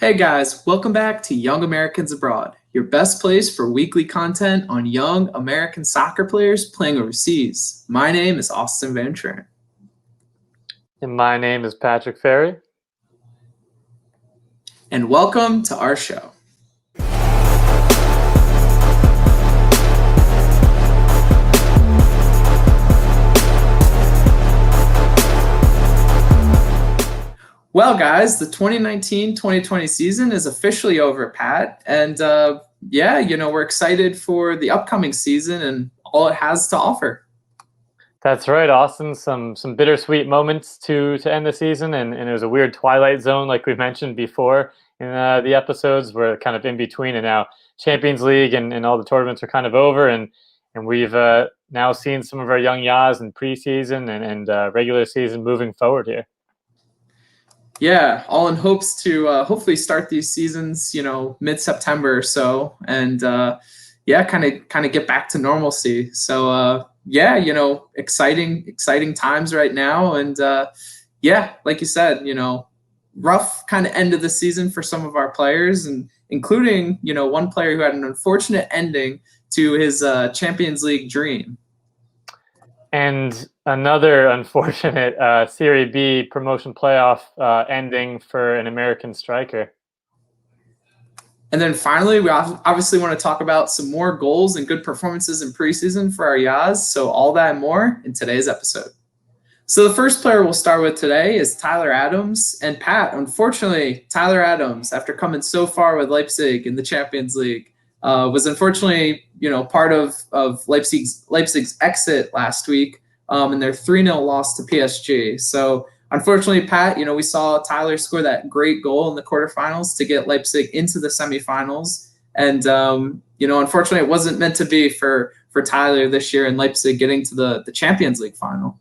Hey guys, welcome back to Young Americans Abroad, your best place for weekly content on young American soccer players playing overseas. My name is Austin Van Trent. And my name is Patrick Ferry. And welcome to our show. Well, guys, the 2019-2020 season is officially over, Pat. And we're excited for the upcoming season and all it has to offer. That's right, Austin. Some bittersweet moments to end the season, and it was a weird twilight zone, like we mentioned before in the episodes. We're kind of in between, and now Champions League and all the tournaments are kind of over, and we've now seen some of our young Yas in preseason and regular season moving forward here. Yeah, all in hopes to hopefully start these seasons, mid-September or so, and kind of get back to normalcy. So exciting times right now, and like you said, rough kind of end of the season for some of our players, and including one player who had an unfortunate ending to his Champions League dream. And another unfortunate Serie B promotion playoff ending for an American striker. And then finally, we obviously want to talk about some more goals and good performances in preseason for our Yas. So all that and more in today's episode. So the first player we'll start with today is Tyler Adams. And Pat, unfortunately, Tyler Adams, after coming so far with Leipzig in the Champions League, was unfortunately, part of Leipzig's exit last week in their 3-0 loss to PSG. So unfortunately, Pat, we saw Tyler score that great goal in the quarterfinals to get Leipzig into the semifinals. And, unfortunately, it wasn't meant to be for Tyler this year in Leipzig getting to the Champions League final.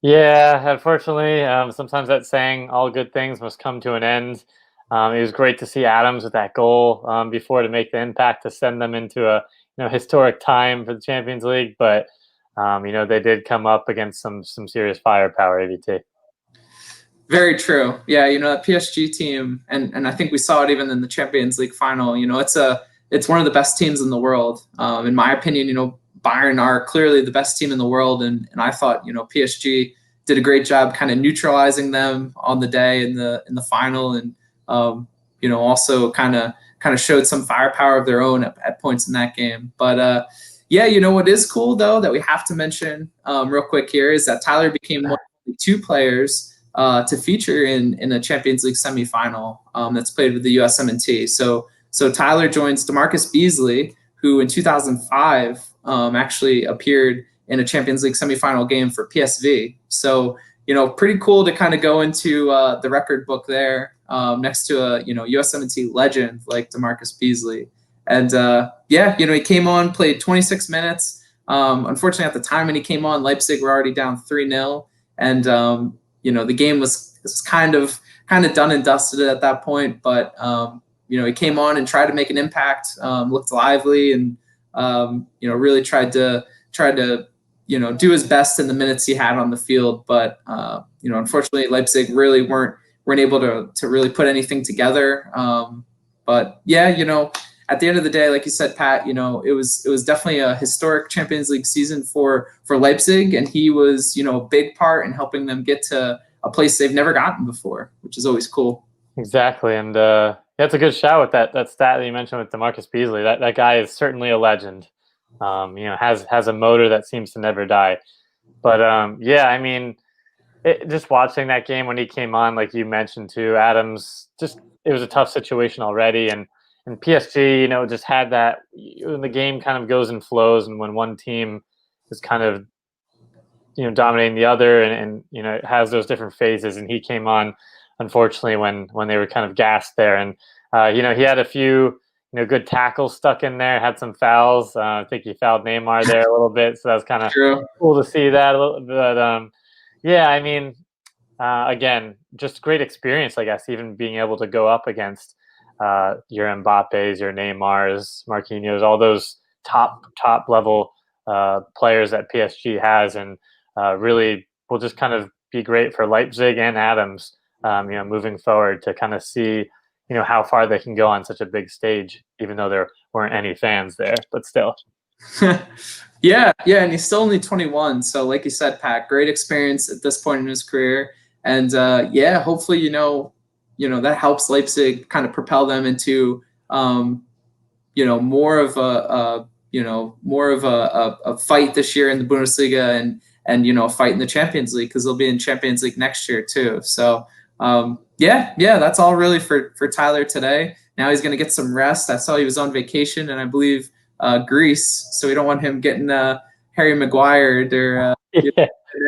Yeah, unfortunately, sometimes that saying, all good things must come to an end. It was great to see Adams with that goal before to make the impact to send them into a historic time for the Champions League. But, they did come up against some serious firepower, AVT. Very true. Yeah, that PSG team, and I think we saw it even in the Champions League final. It's one of the best teams in the world. In my opinion, Bayern are clearly the best team in the world, and I thought PSG did a great job kind of neutralizing them on the day in the final, and also kind of showed some firepower of their own at points in that game. But what is cool though that we have to mention real quick here is that Tyler became one of the two players to feature in a Champions League semifinal that's played with the USMNT. So Tyler joins DeMarcus Beasley, who in 2005 actually appeared in a Champions League semifinal game for PSV. So pretty cool to kind of go into the record book there next to a USMNT legend like DeMarcus Beasley. And he came on, played 26 minutes. Unfortunately, at the time when he came on, Leipzig were already down 3-0, and the game was kind of done and dusted at that point. But he came on and tried to make an impact, looked lively, and really tried to do his best in the minutes he had on the field. But unfortunately, Leipzig really weren't able to really put anything together. But at the end of the day, like you said, Pat, it was definitely a historic Champions League season for Leipzig, and he was a big part in helping them get to a place they've never gotten before, which is always cool. Exactly, and that's a good shout with that stat that you mentioned with DeMarcus Beasley. That guy is certainly a legend. Has a motor that seems to never die. But just watching that game when he came on, like you mentioned too, Adams, it was a tough situation already, and PSG, just had that. The game kind of goes and flows, and when one team is kind of dominating the other, and it has those different phases, and he came on, unfortunately, when they were kind of gassed there, and he had a few good tackles stuck in there, had some fouls. I think he fouled Neymar there a little bit, so that was kind of cool to see that a little bit. Again, just great experience, I guess, even being able to go up against your Mbappes, your Neymars, Marquinhos, all those top level players that PSG has, and really will just kind of be great for Leipzig and Adams, moving forward to kind of see, how far they can go on such a big stage, even though there weren't any fans there, but still. Yeah, and he's still only 21. So like you said, Pat, great experience at this point in his career. And hopefully, that helps Leipzig kind of propel them into, more of a fight this year in the Bundesliga and a fight in the Champions League, because they'll be in Champions League next year too. So that's all really for Tyler today. Now he's going to get some rest. I saw he was on vacation, and I believe Greece, so we don't want him getting Harry Maguire or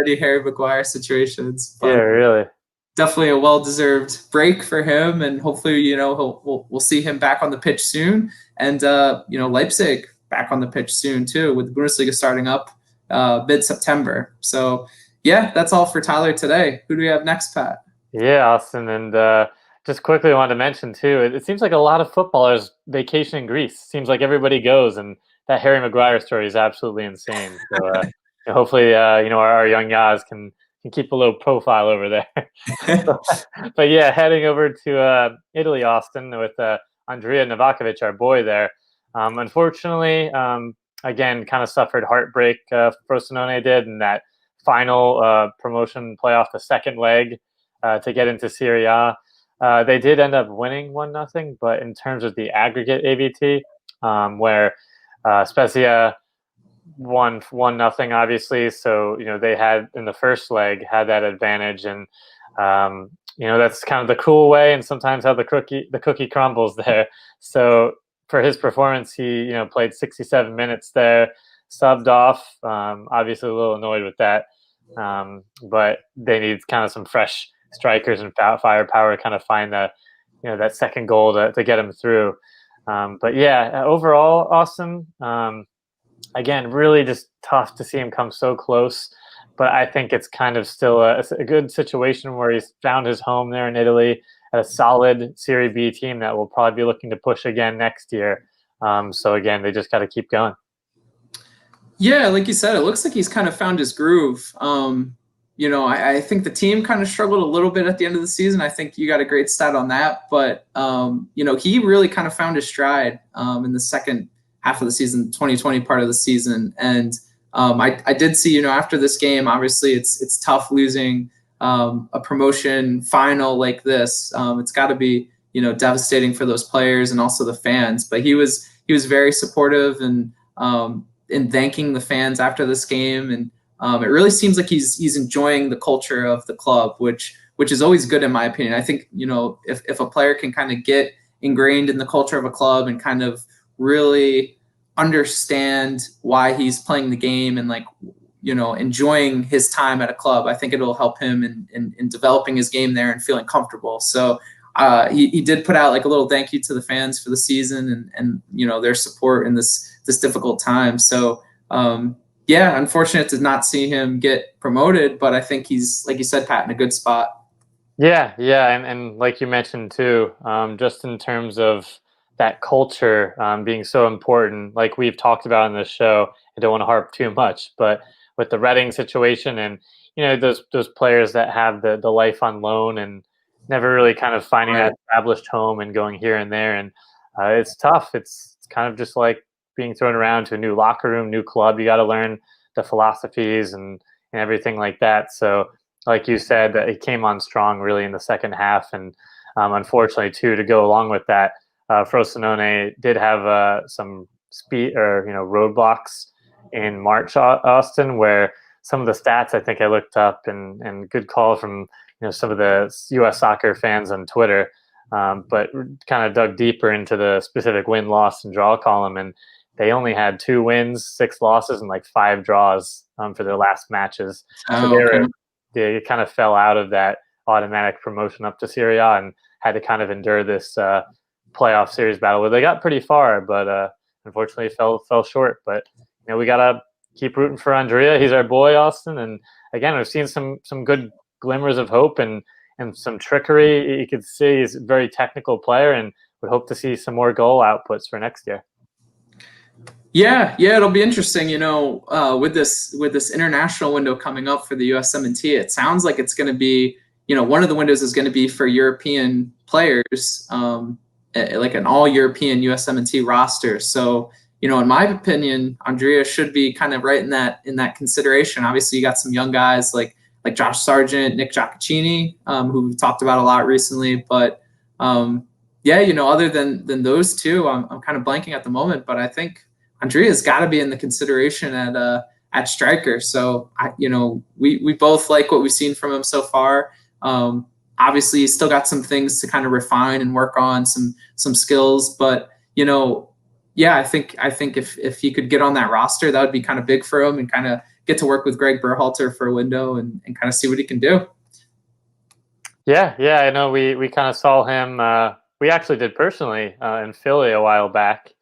any Harry Maguire situations. But yeah, really. Definitely a well-deserved break for him, and hopefully, we'll see him back on the pitch soon, and Leipzig back on the pitch soon too, with the Bundesliga starting up mid-September. So that's all for Tyler today. Who do we have next, Pat? Yeah, Austin, and just quickly, I wanted to mention too, it seems like a lot of footballers vacation in Greece. Seems like everybody goes, and that Harry Maguire story is absolutely insane. So hopefully, our young Yaz can keep a low profile over there. but yeah, heading over to Italy, Austin, with Andrija Novakovich, our boy there. Unfortunately, again, kind of suffered heartbreak. Frosinone did in that final promotion playoff, the second leg to get into Serie A. They did end up winning 1-0, but in terms of the aggregate AVT, where Spezia won 1-0, obviously. So they had in the first leg had that advantage, and that's kind of the cool way, and sometimes how the cookie crumbles there. So for his performance, he played 67 minutes there, subbed off. Obviously a little annoyed with that, but they need kind of some fresh strikers and firepower to kind of find that second goal to get him through. But yeah, overall, Austin, again, really just tough to see him come so close. But I think it's kind of still a good situation where he's found his home there in Italy at a solid Serie B team that will probably be looking to push again next year. So again, they just got to keep going. Yeah, like you said, it looks like he's kind of found his groove. I think the team kind of struggled a little bit at the end of the season. I think you got a great stat on that. But, he really kind of found his stride in the second half of the season, 2020 part of the season. And I did see, after this game, obviously it's tough losing a promotion final like this. It's got to be, devastating for those players and also the fans. But he was very supportive and in thanking the fans after this game. And it really seems like he's enjoying the culture of the club, which is always good in my opinion. I think, if a player can kind of get ingrained in the culture of a club and kind of really understand why he's playing the game and enjoying his time at a club, I think it'll help him in developing his game there and feeling comfortable. So he did put out a little thank you to the fans for the season and their support in this difficult time. So unfortunate to not see him get promoted, but I think he's, like you said, Pat, in a good spot. Yeah, and like you mentioned too, just in terms of that culture being so important, like we've talked about in this show, I don't want to harp too much, but with the Reading situation and those players that have the life on loan and never really kind of finding that established home and going here and there, and it's tough. It's kind of just like being thrown around to a new locker room, new club. You got to learn the philosophies and everything like that. So like you said, it came on strong really in the second half, and unfortunately too, to go along with that, Frosinone did have some speed or roadblocks in March, Austin, where some of the stats I think I looked up and good call from some of the U.S. soccer fans on Twitter, but kind of dug deeper into the specific win, loss, and draw column, and they only had 2 wins, 6 losses, and 5 draws for their last matches. So they kind of fell out of that automatic promotion up to Serie A and had to kind of endure this playoff series battle where they got pretty far, but unfortunately fell short. But we gotta keep rooting for Andrija. He's our boy, Austin, and again, we've seen some good glimmers of hope and some trickery. You could see he's a very technical player, and would hope to see some more goal outputs for next year. Yeah, it'll be interesting. With this international window coming up for the USMNT, it sounds like it's going to be, one of the windows is going to be for European players, like an all-European USMNT roster. So, you know, in my opinion, Andrija should be kind of right in that consideration. Obviously, you got some young guys like Josh Sargent, Nick Gioacchini, who we've talked about a lot recently. But yeah, you know, other than those two, I'm kind of blanking at the moment. But I think Andrija's got to be in the consideration at striker. So you know, we both like what we've seen from him so far. Obviously, he's still got some things to kind of refine and work on, some skills. But you know, yeah, I think if he could get on that roster, that would be kind of big for him, and kind of get to work with Greg Berhalter for a window and kind of see what he can do. Yeah, I know we kind of saw him. We actually did personally in Philly a while back.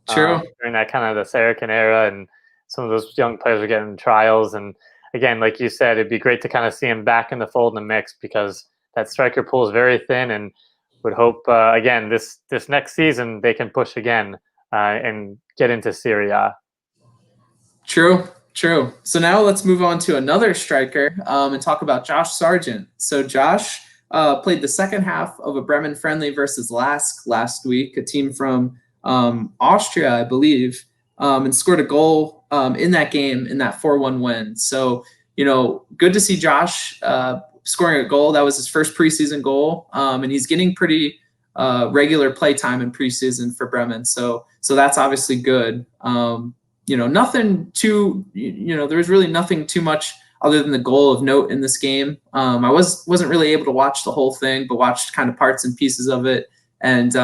True. During that kind of the Sargent era, and some of those young players were getting trials. And again, like you said, it'd be great to kind of see him back in the fold in the mix, because that striker pool is very thin, and would hope again this next season they can push again and get into Serie A. True. So now let's move on to another striker and talk about Josh Sargent. So Josh played the second half of a Bremen friendly versus Lask last week, a team from Austria, I believe, and scored a goal in that game, in that 4-1 win. So, you know, good to see Josh scoring a goal. That was his first preseason goal, and he's getting pretty regular play time in preseason for Bremen. So that's obviously good. You know, nothing too, you know, there was really nothing too much other than the goal of note in this game. I wasn't really able to watch the whole thing, but watched kind of parts and pieces of it. And,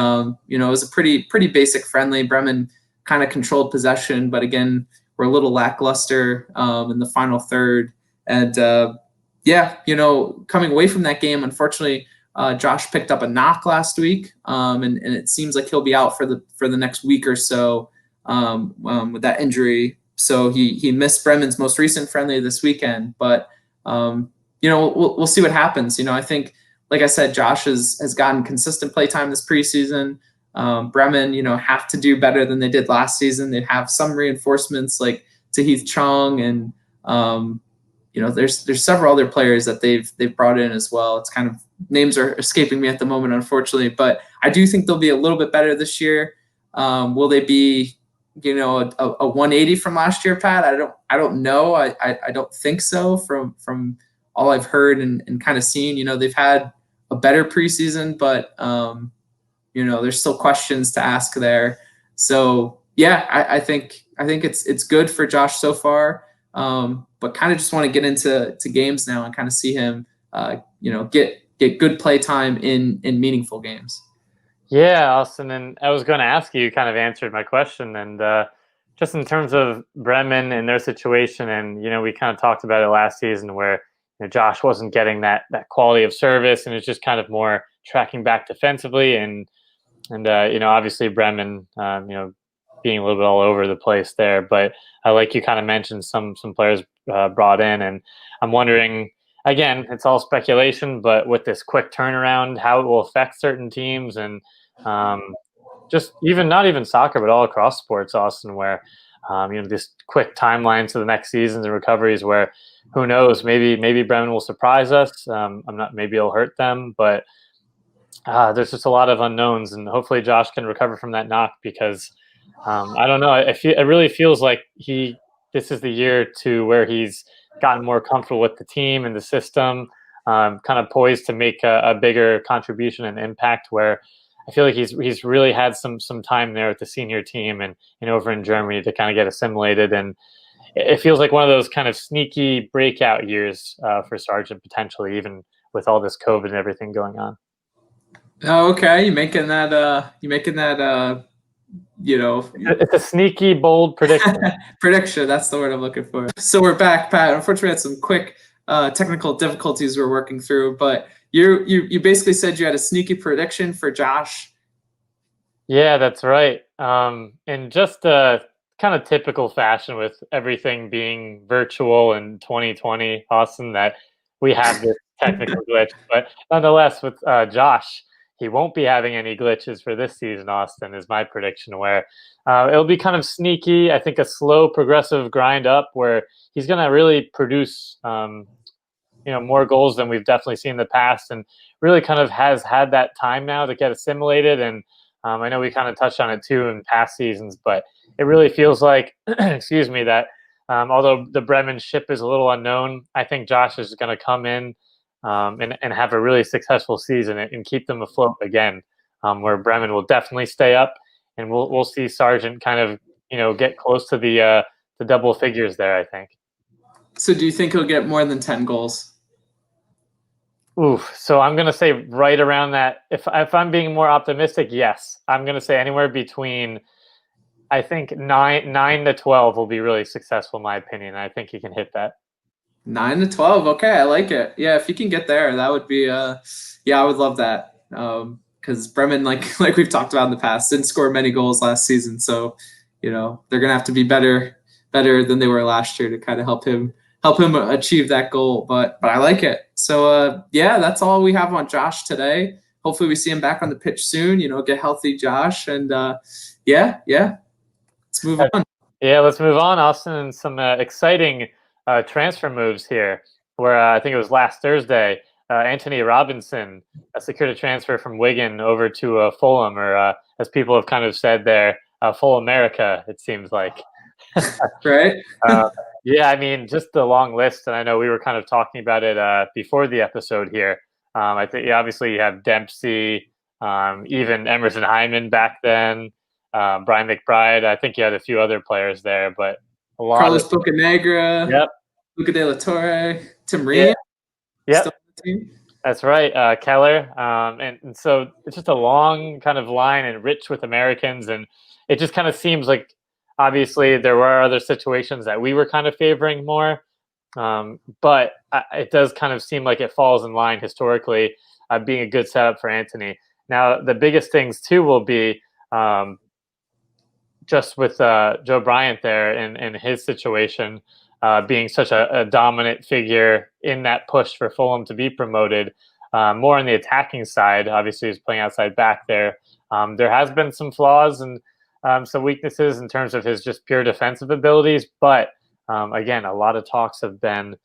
you know, it was a pretty basic friendly. Bremen kind of controlled possession, but again, we're a little lackluster in the final third. And, yeah, you know, coming away from that game, unfortunately, Josh picked up a knock last week, and it seems like he'll be out for the next week or so with that injury. So he missed Bremen's most recent friendly this weekend. But, you know, we'll see what happens. You know, I think, like I said, Josh has gotten consistent play time this preseason. Bremen, you know, have to do better than they did last season. They have some reinforcements like Tahith Chong, and you know, there's several other players that they've brought in as well. It's kind of, names are escaping me at the moment, unfortunately, but I do think they'll be a little bit better this year. Will they be, you know, a 180 from last year, Pat? I don't know. I don't think so from all I've heard and kind of seen. You know, they've had a better preseason, but you know, there's still questions to ask there. So yeah, I think it's good for Josh so far, but kind of just want to get into games now and kind of see him, you know, get good play time in meaningful games. Yeah, Austin, and I was going to ask you, kind of answered my question, and just in terms of Bremen and their situation, and you know, we kind of talked about it last season where, you know, Josh wasn't getting that quality of service, and it's just kind of more tracking back defensively, and you know, obviously Bremen, you know, being a little bit all over the place there. But like you kind of mentioned, some players brought in, and I'm wondering, again, it's all speculation, but with this quick turnaround, how it will affect certain teams, and just not even soccer, but all across sports, Austin, where you know, this quick timeline to the next seasons and recoveries, where who knows, maybe Bremen will surprise us. Maybe it'll hurt them, but there's just a lot of unknowns, and hopefully Josh can recover from that knock, because I don't know, it really feels like this is the year to where he's gotten more comfortable with the team and the system, kind of poised to make a bigger contribution and impact, where I feel like he's really had some time there with the senior team and over in Germany to kind of get assimilated. And it feels like one of those kind of sneaky breakout years for Sargent, potentially, even with all this COVID and everything going on. Oh, okay. You making that you know, it's a sneaky, bold prediction. Prediction, that's the word I'm looking for. So we're back, Pat. Unfortunately, we had some quick technical difficulties we're working through, but you basically said you had a sneaky prediction for Josh. Yeah, that's right. In just a kind of typical fashion, with everything being virtual in 2020, Austin, that we have this technical glitch. But nonetheless, with Josh, he won't be having any glitches for this season, Austin, is my prediction, where it'll be kind of sneaky. I think a slow, progressive grind up where he's going to really produce, you more goals than we've definitely seen in the past, and really kind of has had that time now to get assimilated. And I know we kind of touched on it too in past seasons, but it really feels like, excuse me, that although the Bremen ship is a little unknown, I think Josh is going to come in and have a really successful season and keep them afloat again, where Bremen will definitely stay up, and we'll see Sargent kind of get close to the double figures there, I think. So do you think he'll get more than 10 goals? Oof. So I'm going to say right around that. If I'm being more optimistic, yes. I'm going to say anywhere between, I think 9 to 12 will be really successful in my opinion. I think he can hit that. 9 to 12. Okay, I like it. Yeah, if you can get there, that would be yeah, I would love that. Because Bremen, like we've talked about in the past, didn't score many goals last season. So, they're gonna have to be better than they were last year to kind of help him achieve that goal. But I like it. So yeah, that's all we have on Josh today. Hopefully we see him back on the pitch soon. Get healthy, Josh, and yeah. Let's move on. Yeah, let's move on, Austin, and some exciting transfer moves here. Where I think it was last Thursday, Antonee Robinson secured a transfer from Wigan over to Fulham, or as people have kind of said there, Full America, it seems like. Right? Yeah, I mean, just the long list, and I know we were kind of talking about it before the episode here. I think obviously you have Dempsey, even Emerson Hyndman back then, Brian McBride. I think you had a few other players there, but a lot Carlos Bocanegra, yep, Luca De La Torre, Tim Ream. Yeah. That's right, Keller. And so it's just a long kind of line and rich with Americans, and it just kind of seems like obviously there were other situations that we were kind of favoring more, but it does kind of seem like it falls in line historically, being a good setup for Antonee. Now, the biggest things too will be just with Joe Bryant there and his situation, being such a dominant figure in that push for Fulham to be promoted, more on the attacking side. Obviously, he's playing outside back there. There has been some flaws and some weaknesses in terms of his just pure defensive abilities. But again, a lot of talks have been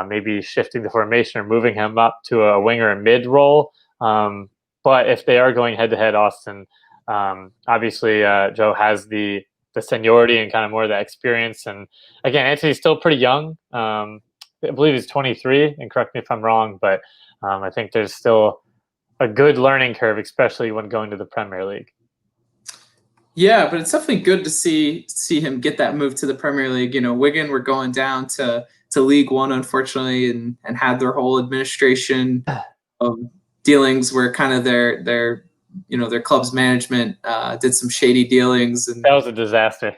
maybe shifting the formation or moving him up to a winger and mid role. But if they are going head-to-head, Austin, obviously Joe has the seniority and kind of more of that experience. And again, Antonee's still pretty young. I believe he's 23, and correct me if I'm wrong, but I think there's still a good learning curve, especially when going to the Premier League. Yeah, but it's definitely good to see him get that move to the Premier League. Wigan were going down to League One, unfortunately, and had their whole administration dealings where kind of their club's management did some shady dealings, and that was a disaster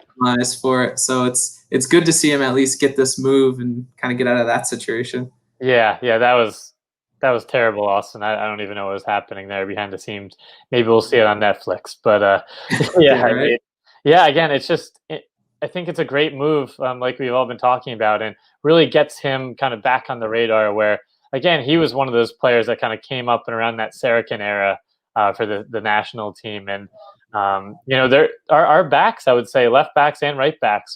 for it. So it's good to see him at least get this move and kind of get out of that situation. Yeah, that was terrible, Austin. I don't even know what was happening there behind the scenes. Maybe we'll see it on Netflix. But yeah, right? I mean, yeah. Again, it's just I think it's a great move, like we've all been talking about, and really gets him kind of back on the radar. Where again, he was one of those players that kind of came up and around that Sargent era for the national team, and there our backs, I would say, left backs and right backs.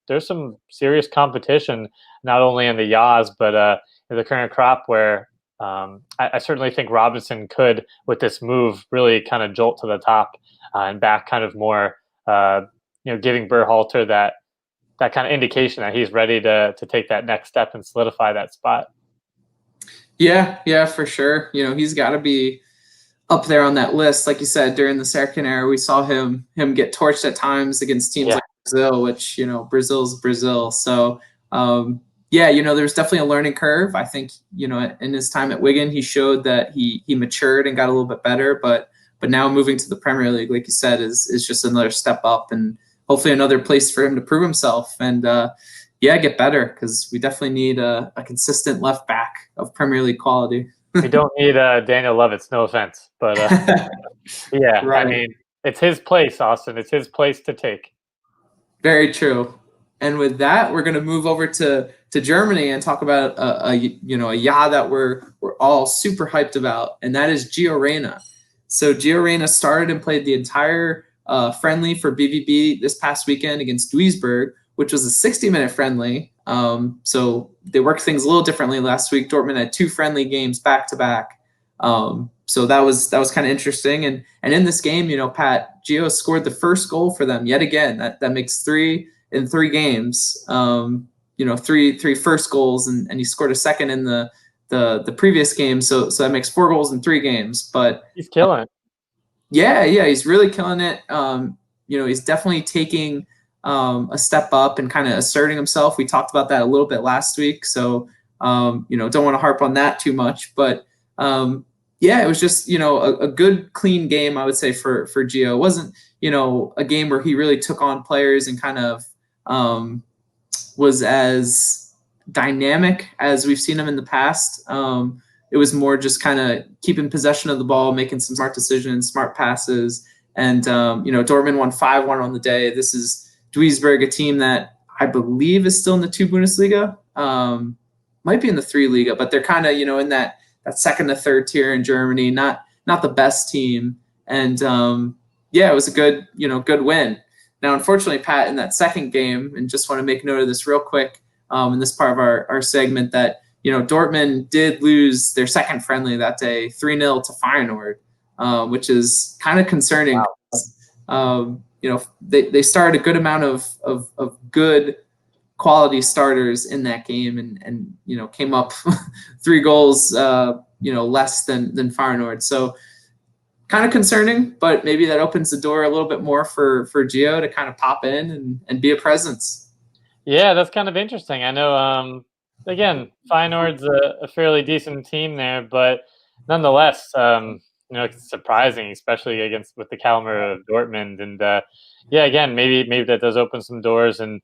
There's some serious competition, not only in the Yas, but the current crop, where I certainly think Robinson could, with this move, really kind of jolt to the top and back kind of more, giving Berhalter that kind of indication that he's ready to take that next step and solidify that spot. Yeah, for sure. He's got to be up there on that list. Like you said, during the Sargent era, we saw him get torched at times against teams like Brazil, which, Brazil's Brazil. So, there's definitely a learning curve. I think, in his time at Wigan, he showed that he matured and got a little bit better. But now moving to the Premier League, like you said, is just another step up and hopefully another place for him to prove himself and, get better, because we definitely need a consistent left back of Premier League quality. We don't need Daniel Lovitz, no offense. But, yeah, right. I mean, it's his place, Austin. It's his place to take. Very true. And with that, we're going to move over to Germany and talk about a Ya that we're all super hyped about, and that is Gio Reyna. So Gio Reyna started and played the entire friendly for BVB this past weekend against Duisburg, which was a 60-minute friendly. So they worked things a little differently last week. Dortmund had 2 friendly games back to back. So that was kind of interesting. And in this game, Pat, Gio scored the first goal for them yet again. That makes 3 in 3 games. Three first goals, and he scored a second in the previous game. So that makes 4 goals in 3 games. But he's killing it. Yeah, he's really killing it. He's definitely taking a step up and kind of asserting himself. We talked about that a little bit last week, so don't want to harp on that too much. But it was just a good, clean game, I would say, for Gio. It wasn't a game where he really took on players and kind of was as dynamic as we've seen him in the past. It was more just kind of keeping possession of the ball, making some smart decisions, smart passes. And, Dortmund won 5-1 on the day. This is Duisburg, a team that I believe is still in the 2 Bundesliga, might be in the 3 Liga, but they're kind of, in that second to third tier in Germany, not the best team. And, it was a good, good win. Now, unfortunately, Pat, in that second game, and just want to make note of this real quick in this part of our segment, that Dortmund did lose their second friendly that day, 3-0 to Feyenoord, which is kind of concerning. Wow. They started a good amount of good quality starters in that game, and came up 3 goals, less than Feyenoord. So kind of concerning, but maybe that opens the door a little bit more for Gio to kind of pop in and be a presence. Yeah, that's kind of interesting. I know. Again, Feyenoord's a fairly decent team there, but nonetheless, it's surprising, especially with the caliber of Dortmund. And again, maybe that does open some doors. And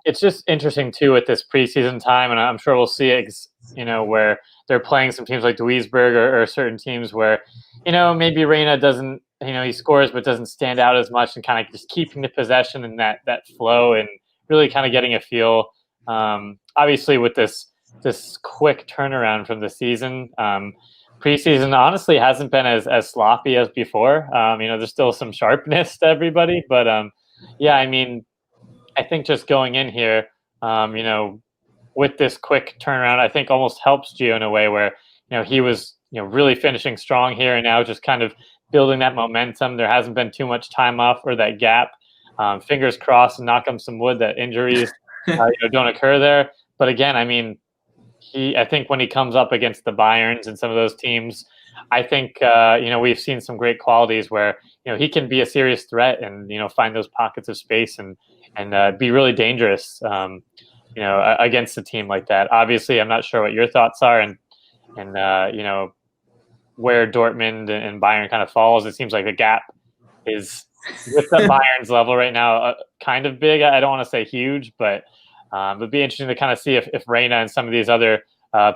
it's just interesting too with this preseason time, and I'm sure we'll see it, where they're playing some teams like Duisburg or certain teams where, maybe Reyna doesn't, he scores but doesn't stand out as much, and kind of just keeping the possession and that flow, and really kind of getting a feel. Obviously, with this quick turnaround from the season, preseason honestly hasn't been as sloppy as before. There's still some sharpness to everybody, but I think just going in here, with this quick turnaround, I think almost helps Gio in a way where he was really finishing strong here, and now just kind of building that momentum. There hasn't been too much time off or that gap. Fingers crossed, and knock on some wood that injuries don't occur there. But again, I think when he comes up against the Bayerns and some of those teams, I think we've seen some great qualities where he can be a serious threat and find those pockets of space and be really dangerous against a team like that. Obviously, I'm not sure what your thoughts are and where Dortmund and Bayern kind of falls. It seems like the gap is with the Bayern's level right now kind of big. I don't want to say huge, but it'd be interesting to kind of see if Reyna and some of these other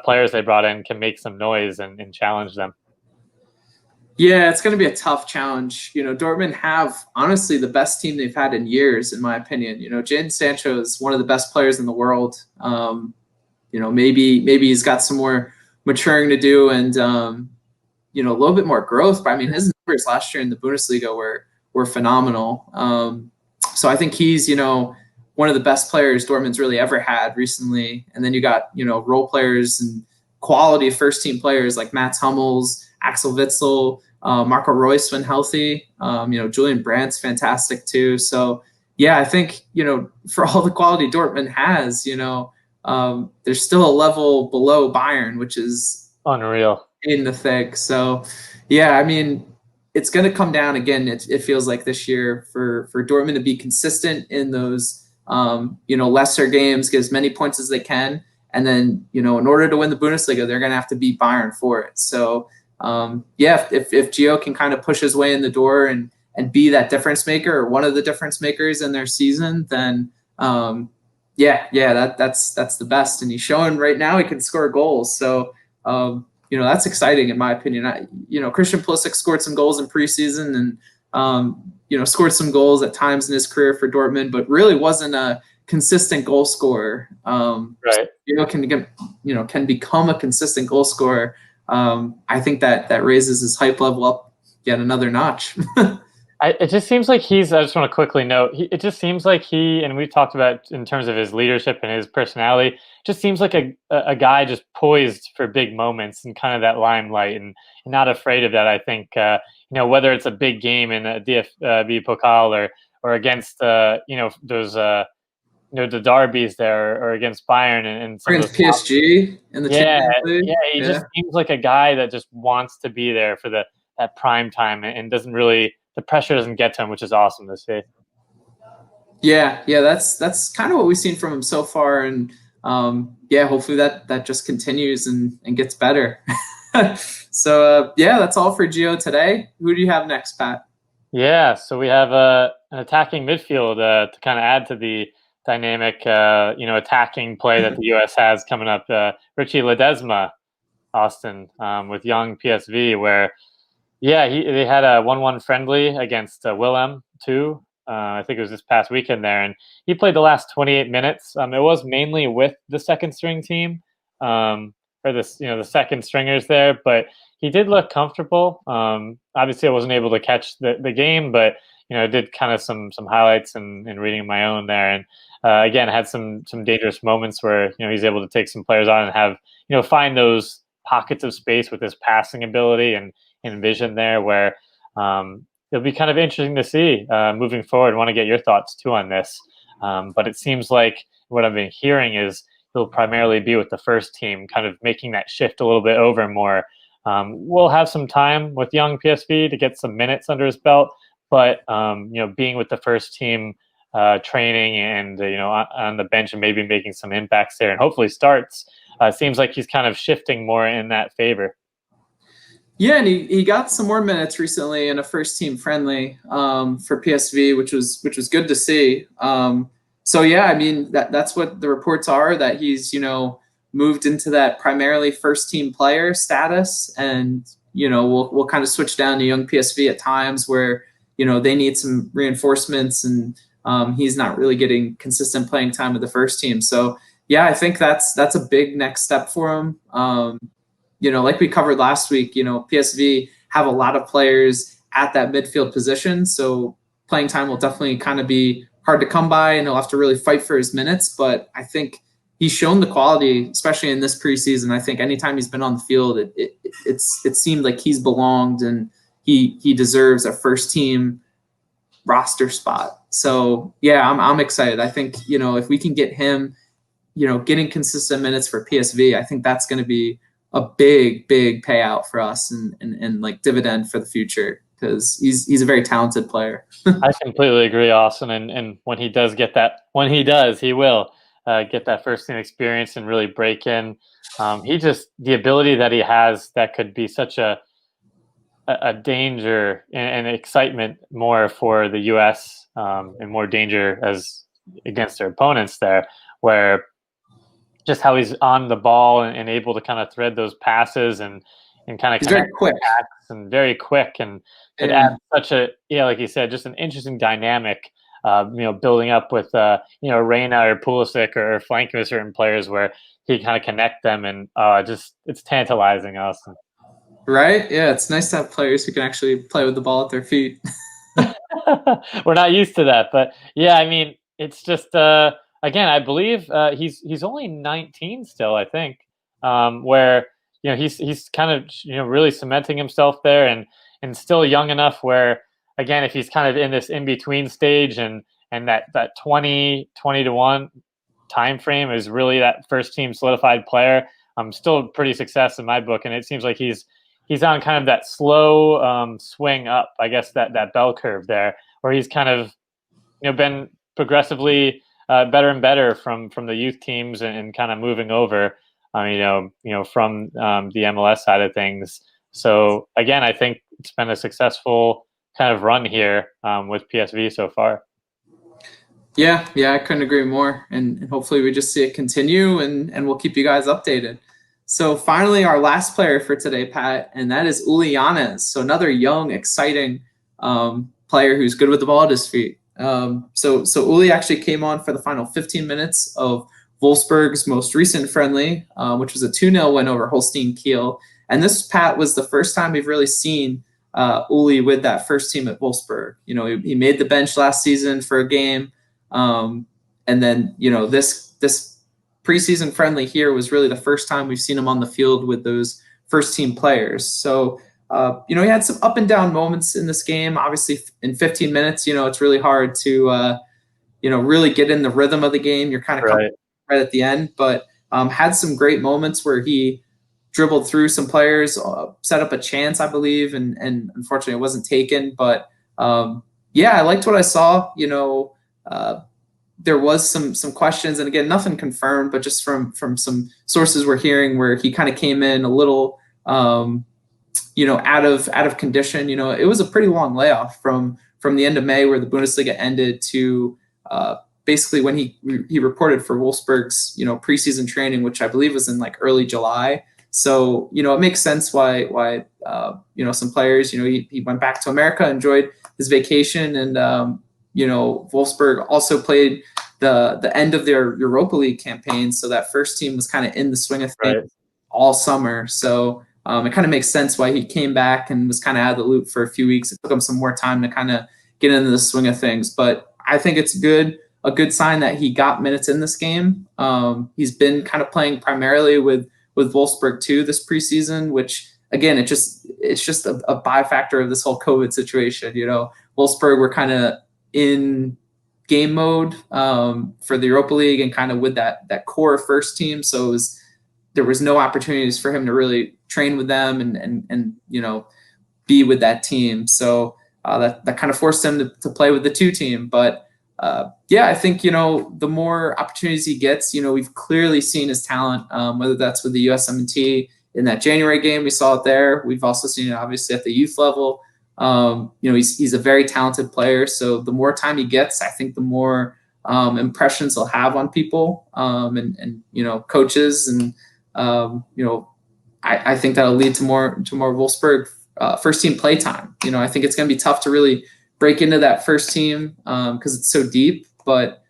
players they brought in can make some noise and challenge them. Yeah, it's going to be a tough challenge. Dortmund have honestly the best team they've had in years, in my opinion. Jadon Sancho is one of the best players in the world. Maybe he's got some more maturing to do and a little bit more growth. But his numbers last year in the Bundesliga were phenomenal. So I think he's one of the best players Dortmund's really ever had recently. And then you got role players and quality first team players like Mats Hummels, Axel Witsel, Marco Reus when healthy. Julian Brandt's fantastic too. So yeah, I think for all the quality Dortmund has, there's still a level below Bayern, which is unreal in the thick. So yeah, it's going to come down again. It feels like this year for Dortmund to be consistent in those lesser games, get as many points as they can, and then in order to win the Bundesliga, they're going to have to beat Bayern for it. So if Gio can kind of push his way in the door and be that difference maker or one of the difference makers in their season, then that's the best. And he's showing right now he can score goals. So that's exciting in my opinion. Christian Pulisic scored some goals in preseason and scored some goals at times in his career for Dortmund, but really wasn't a consistent goal scorer. Right. Can become a consistent goal scorer. I think that raises his hype level up yet another notch. It just seems like I just want to quickly note, it just seems like and we've talked about in terms of his leadership and his personality, just seems like a guy just poised for big moments and kind of that limelight and not afraid of that. I think, whether it's a big game in the DFB Pokal or against, those, the derbies there or against Bayern and some Against of those PSG in the Champions League. Yeah, he just seems like a guy that just wants to be there for that prime time and doesn't really, the pressure doesn't get to him, which is awesome to see. Yeah, that's kind of what we've seen from him so far, and hopefully that just continues and gets better. So that's all for Gio today. Who do you have next, Pat? Yeah, so we have an attacking midfield to kind of add to the dynamic, attacking play that the U.S. has coming up. Richie Ledezma, Austin, with young PSV, where they had a 1-1 friendly against Fulham too. I think it was this past weekend there, and he played the last 28 minutes. It was mainly with the second string team, or the second stringers there, but he did look comfortable. Obviously, I wasn't able to catch the game, but did kind of some highlights and reading my own there, and again had some dangerous moments where he's able to take some players on and have find those pockets of space with his passing ability and vision there, where it'll be kind of interesting to see moving forward. I want to get your thoughts too on this, but it seems like what I've been hearing is he'll primarily be with the first team, kind of making that shift a little bit over more. We'll have some time with young PSV to get some minutes under his belt, but being with the first team, training and on the bench and maybe making some impacts there and hopefully starts, seems like he's kind of shifting more in that favor. Yeah, and he got some more minutes recently in a first team friendly for PSV, which was good to see. I mean that's what the reports are, that he's moved into that primarily first team player status, and we'll kind of switch down to young PSV at times where they need some reinforcements, and he's not really getting consistent playing time with the first team. So yeah, I think that's a big next step for him. Like we covered last week, PSV have a lot of players at that midfield position, so playing time will definitely kind of be hard to come by, and he'll have to really fight for his minutes. But I think he's shown the quality, especially in this preseason. I think anytime he's been on the field, it seemed like he's belonged, and he deserves a first team roster spot. So yeah, I'm excited. I think if we can get him, getting consistent minutes for PSV, I think that's going to be a big payout for us and like dividend for the future, because he's a very talented player. I completely agree, Austin. And when he does get that, he will get that first team experience and really break in. The ability that he has, that could be such a danger and excitement more for the U.S. And more danger as against their opponents there, where just how he's on the ball and able to kind of thread those passes and kind of he's very quick and very quick, and it adds such like you said, just an interesting dynamic. Building up with Reyna or Pulisic or flanking with certain players where he kind of connect them, and it's tantalizing, Austin. Right? Yeah, it's nice to have players who can actually play with the ball at their feet. We're not used to that, but yeah, I mean, it's just again, I believe he's only 19 still, I think, where he's kind of really cementing himself there and still young enough where, again, if he's kind of in this in between stage and that 20 to 1 time frame is really that first team solidified player, still pretty success in my book, and it seems like he's on kind of that slow swing up, I guess, that bell curve there, where he's kind of been progressively better and better from the youth teams and kind of moving over, from the MLS side of things. So again, I think it's been a successful kind of run here with PSV so far. Yeah, I couldn't agree more, and hopefully we just see it continue, and we'll keep you guys updated. So finally, our last player for today, Pat, and that is Uly Llanez. So another young, exciting player who's good with the ball at his feet. So Uly actually came on for the final 15 minutes of Wolfsburg's most recent friendly, which was a 2-0 win over Holstein Kiel. And this, Pat, was the first time we've really seen Uly with that first team at Wolfsburg. You know, he made the bench last season for a game. And then, you know, this preseason friendly here was really the first time we've seen him on the field with those first team players. So, you know, he had some up and down moments in this game. Obviously, in 15 minutes, you know, it's really hard to, you know, really get in the rhythm of the game. You're kind of right at the end, but had some great moments where he dribbled through some players, set up a chance, I believe, and unfortunately it wasn't taken. But yeah, I liked what I saw. You know, there was some questions, and again, nothing confirmed, but just from some sources we're hearing where he kind of came in a little, you know, out of condition. You know, it was a pretty long layoff from the end of May where the Bundesliga ended to basically when he reported for Wolfsburg's, you know, preseason training, which I believe was in like early July. So, you know, it makes sense why you know, some players, you know, he went back to America, enjoyed his vacation, and you know, Wolfsburg also played the end of their Europa League campaign, so that first team was kind of in the swing of things all summer. So it kind of makes sense why he came back and was kind of out of the loop for a few weeks. It took him some more time to kind of get into the swing of things, but I think it's a good sign that he got minutes in this game. He's been kind of playing primarily with Wolfsburg too this preseason, which again, it's just a byfactor of this whole COVID situation. You know, Wolfsburg were kind of in game mode for the Europa League and kind of with that core first team. So there was no opportunities for him to really train with them and you know, be with that team. So that kind of forced him to play with the two team. But yeah, I think, you know, the more opportunities he gets, you know, we've clearly seen his talent, whether that's with the USMNT in that January game, we saw it there. We've also seen it obviously at the youth level. You know, he's a very talented player. So the more time he gets, I think the more impressions he'll have on people and you know, coaches. And, you know, I think that'll lead to more Wolfsburg first team play time. You know, I think it's going to be tough to really break into that first team because it's so deep. But,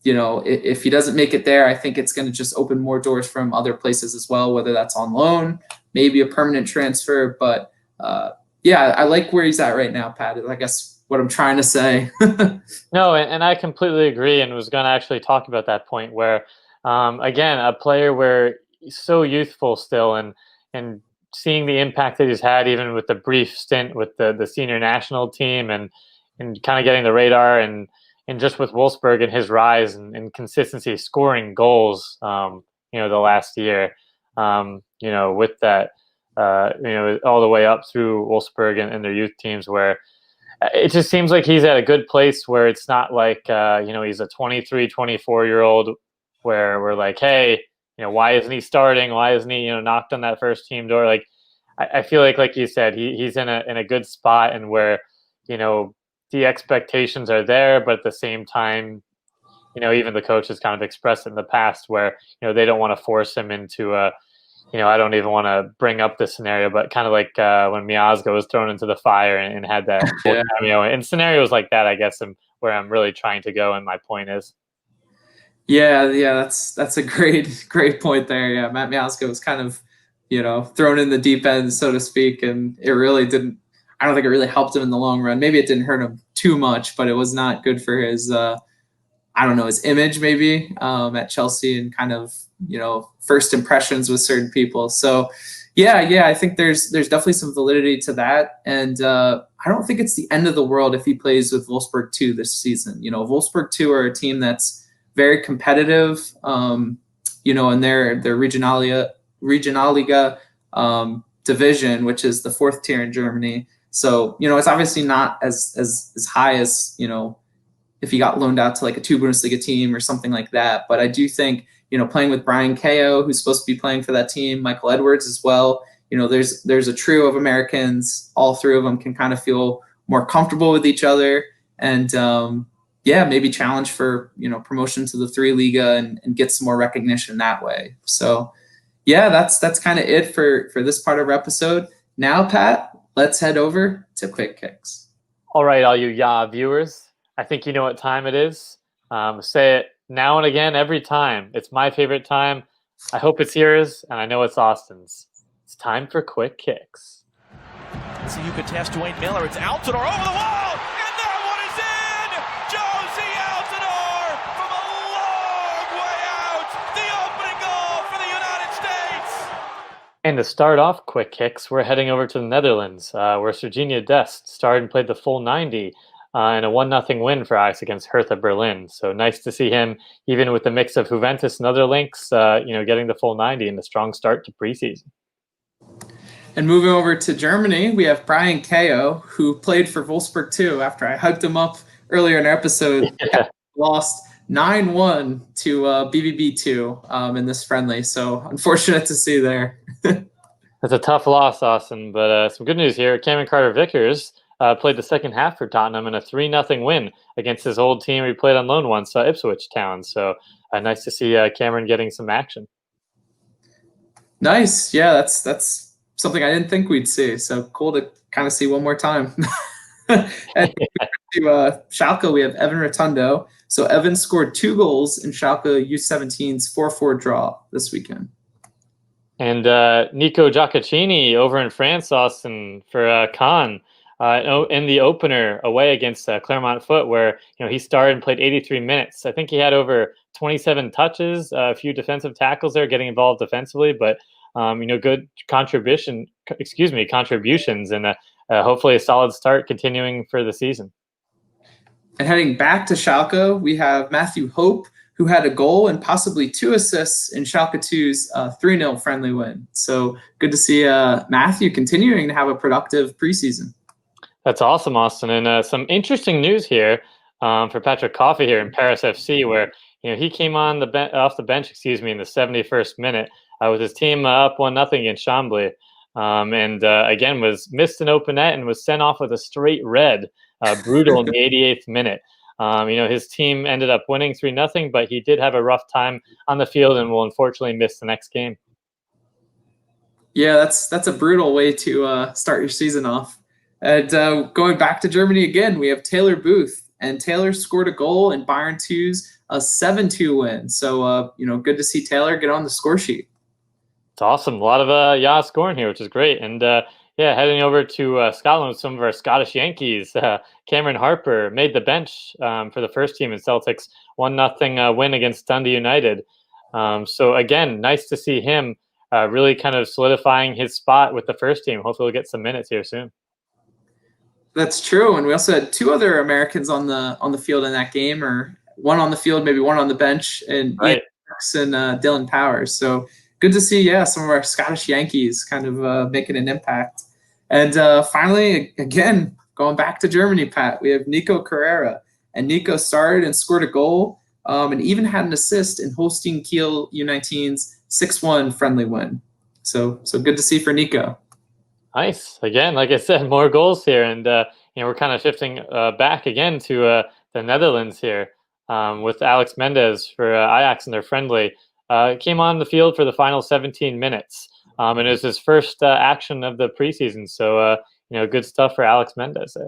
you know, if he doesn't make it there, I think it's going to just open more doors from other places as well, whether that's on loan, maybe a permanent transfer. But, yeah, I like where he's at right now, Pat. I guess what I'm trying to say. No, and I completely agree, and was going to actually talk about that point where, again, a player where he's so youthful still, and seeing the impact that he's had even with the brief stint with the senior national team and kind of getting the radar and just with Wolfsburg and his rise and consistency scoring goals, you know, the last year, you know, with that, you know, all the way up through Wolfsburg and their youth teams, where it just seems like he's at a good place where it's not like, you know, he's a 23, 24-year-old where we're like, hey, you know, why isn't he starting? Why isn't he, you know, knocked on that first team door? Like, I feel like you said, he's in a good spot, and where, you know, the expectations are there, but at the same time, you know, even the coach has kind of expressed it in the past where, you know, they don't want to force him into a, you know, I don't even want to bring up this scenario, but kind of like when Miazga was thrown into the fire and had that cameo, and scenarios like that, I guess, where I'm really trying to go, and my point is. Yeah, that's a great point there. Yeah, Matt Miazga was kind of, you know, thrown in the deep end, so to speak, and it really didn't. I don't think it really helped him in the long run. Maybe it didn't hurt him too much, but it was not good for his, I don't know, his image maybe at Chelsea and kind of, you know, first impressions with certain people. So, yeah, I think there's definitely some validity to that, and I don't think it's the end of the world if he plays with Wolfsburg 2 this season. You know, Wolfsburg 2 are a team that's very competitive, you know, in their Regionalliga division, which is the 4th tier in Germany. So, you know, it's obviously not as high as, you know, if he got loaned out to like a 2 Bundesliga team or something like that. But I do think, you know, playing with Bryang Kayo, who's supposed to be playing for that team, Michael Edwards as well, you know, there's a trio of Americans. All 3 of them can kind of feel more comfortable with each other, and yeah, maybe challenge for, you know, promotion to the 3 Liga and get some more recognition that way. So yeah, that's kind of it for this part of our episode. Now, Pat, let's head over to Quick Kicks. All right, all you viewers, I think you know what time it is. Say it now and again every time. It's my favorite time. I hope it's yours, and I know it's Austin's. It's time for Quick Kicks. Let's see who can test Dwayne Miller. It's Altidore over the wall, and that one is in! Josie Altidore from a long way out. The opening goal for the United States. And to start off quick kicks, we're heading over to the Netherlands, where Sergiño Dest started and played the full 90 in a 1-0 win for Ajax against Hertha Berlin. So nice to see him, even with the mix of Juventus and other links, getting the full 90 and a strong start to preseason. And moving over to Germany, we have Bryang Kayo, who played for Wolfsburg too. After I hyped him up earlier in our episode, lost 9-1 to BVB2 in this friendly. So unfortunate to see there. That's a tough loss, Austin, but some good news here. Cameron Carter-Vickers played the second half for Tottenham in a 3-0 win against his old team he played on loan once, Ipswich Town. So nice to see Cameron getting some action. Nice. Yeah, that's something I didn't think we'd see. So cool to kind of see one more time. And to Schalke, we have Evan Rotundo. So Evan scored 2 goals in Schalke U17's 4-4 draw this weekend. And Nico Gioacchini over in France, Austin, for Caen in the opener away against Clermont Foot, where he started and played 83 minutes. I think he had over 27 touches, a few defensive tackles there, getting involved defensively, but good contributions, and hopefully a solid start continuing for the season. And heading back to Schalke, we have Matthew Hoppe, who had a goal and possibly 2 assists in Schalke 2's 3-0 friendly win. So good to see Matthew continuing to have a productive preseason. That's awesome, Austin. And some interesting news here for Patrick Koffi here in Paris FC, where he came on off the bench, in the 71st minute with his team up 1-0 against Chambly, and again was missed an open net and was sent off with a straight red, brutal in the 88th minute. His team ended up winning 3-0, but he did have a rough time on the field and will unfortunately miss the next game. Yeah, that's a brutal way to start your season off. And going back to Germany again, we have Taylor Booth, and Taylor scored a goal in Bayern 2's a 7-2 win. So good to see Taylor get on the score sheet. It's awesome. A lot of scoring here, which is great. And heading over to Scotland with some of our Scottish Yankees. Cameron Harper made the bench for the first team in Celtic's 1-0 win against Dundee United. So again, nice to see him really kind of solidifying his spot with the first team. Hopefully we'll get some minutes here soon. That's true. And we also had 2 other Americans on the field in that game, or one on the field, maybe one on the bench, and right. and Dylan Powers. So good to see, some of our Scottish Yankees kind of making an impact. And finally, again, going back to Germany, Pat, we have Nico Carrera. And Nico started and scored a goal and even had an assist in Holstein Kiel U19's 6-1 friendly win. So good to see for Nico. Nice. Again, like I said, more goals here. And, we're kind of shifting back again to the Netherlands here with Alex Mendez for Ajax in their friendly. Came on the field for the final 17 minutes. And it was his first action of the preseason. So, good stuff for Alex Mendez there.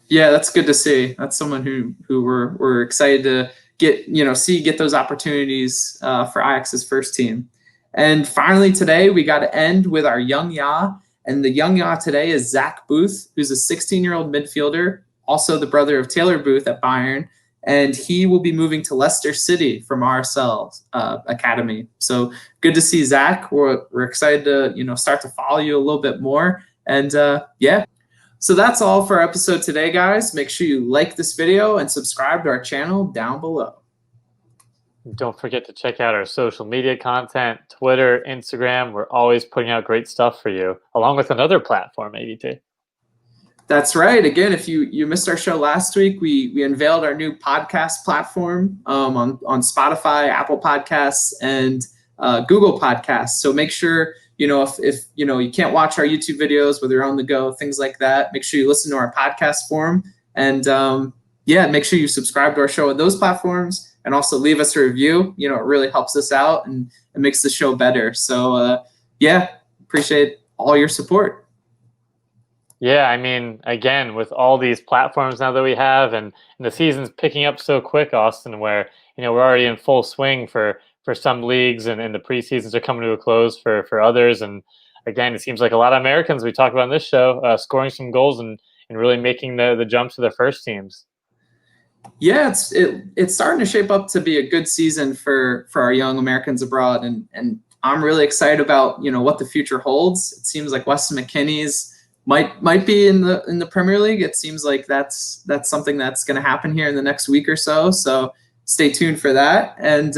Yeah, that's good to see. That's someone who we're excited to get those opportunities for Ajax's first team. And finally today, we got to end with our Young Ya. And the Young Ya today is Zach Booth, who's a 16-year-old midfielder, also the brother of Taylor Booth at Bayern. And he will be moving to Leicester City from RSL Academy. So good to see Zach. We're excited to start to follow you a little bit more. And so that's all for our episode today, guys. Make sure you like this video and subscribe to our channel down below. Don't forget to check out our social media content, Twitter, Instagram. We're always putting out great stuff for you, along with another platform, AVT. That's right. Again, if you missed our show last week, we unveiled our new podcast platform on Spotify, Apple Podcasts, and Google Podcasts. So make sure, if you can't watch our YouTube videos, whether you're on the go, things like that, make sure you listen to our podcast form. And make sure you subscribe to our show on those platforms, and also leave us a review. It really helps us out and it makes the show better. So appreciate all your support. Yeah, again, with all these platforms now that we have, and the season's picking up so quick, Austin, where we're already in full swing for some leagues, and the preseasons are coming to a close for others, and again, it seems like a lot of Americans we talk about on this show scoring some goals and really making the jump to the first teams. Yeah, it's starting to shape up to be a good season for our young Americans abroad, and I'm really excited about what the future holds. It seems like Weston McKennie's might be in the Premier League. It seems like that's something that's going to happen here in the next week or so. So stay tuned for that. And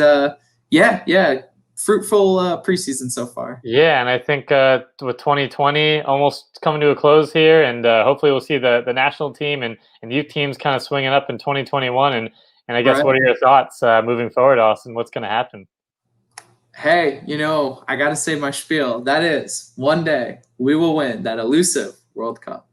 fruitful preseason so far. Yeah, and I think with 2020 almost coming to a close here, and hopefully we'll see the national team and youth teams kind of swinging up in 2021. And I guess what are your thoughts moving forward, Austin? What's going to happen? Hey, I got to say my spiel. That is, one day we will win that elusive World Cup.